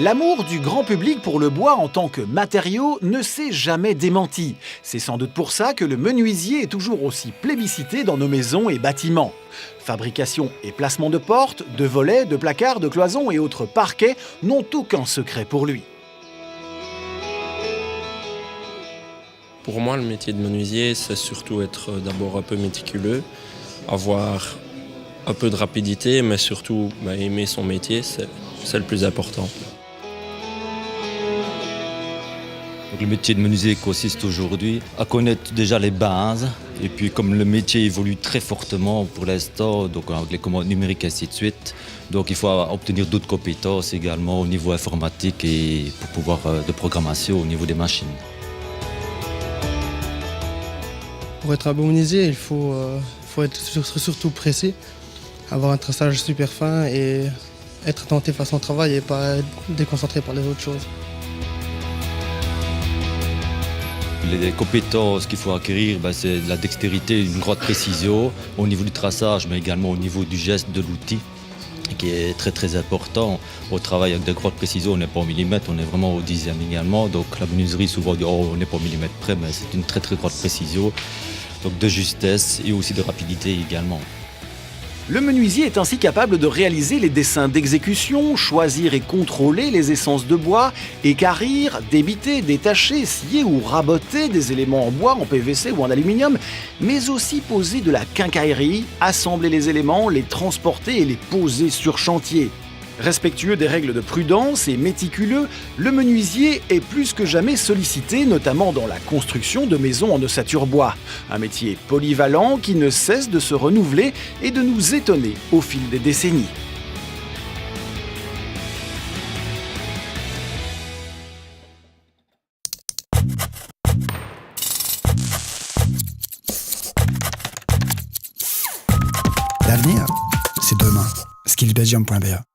L'amour du grand public pour le bois en tant que matériau ne s'est jamais démenti. C'est sans doute pour ça que le menuisier est toujours aussi plébiscité dans nos maisons et bâtiments. Fabrication et placement de portes, de volets, de placards, de cloisons et autres parquets n'ont aucun secret pour lui. Pour moi, le métier de menuisier, c'est surtout être d'abord un peu méticuleux, avoir un peu de rapidité, mais surtout aimer son métier, c'est le plus important. Donc, le métier de menuisier consiste aujourd'hui à connaître déjà les bases. Et puis comme le métier évolue très fortement pour l'instant, donc avec les commandes numériques et ainsi de suite, donc il faut obtenir d'autres compétences également au niveau informatique et pour pouvoir de programmation au niveau des machines. Pour être un bon menuisier, il faut être surtout précis, avoir un traçage super fin et être attentif à son travail et pas être déconcentré par les autres choses. Les compétences qu'il faut acquérir, c'est de la dextérité, une grande précision au niveau du traçage, mais également au niveau du geste de l'outil, qui est très très important. On travaille avec de grandes précisions, on n'est pas au millimètre, on est vraiment au dixième également. Donc la menuiserie, souvent on dit on n'est pas au millimètre près, mais c'est une très très grande précision, donc de justesse et aussi de rapidité également. Le menuisier est ainsi capable de réaliser les dessins d'exécution, choisir et contrôler les essences de bois, équarrir, débiter, détacher, scier ou raboter des éléments en bois, en PVC ou en aluminium, mais aussi poser de la quincaillerie, assembler les éléments, les transporter et les poser sur chantier. Respectueux des règles de prudence et méticuleux, le menuisier est plus que jamais sollicité, notamment dans la construction de maisons en ossature bois. Un métier polyvalent qui ne cesse de se renouveler et de nous étonner au fil des décennies. L'avenir, c'est demain. skillsbelgium.be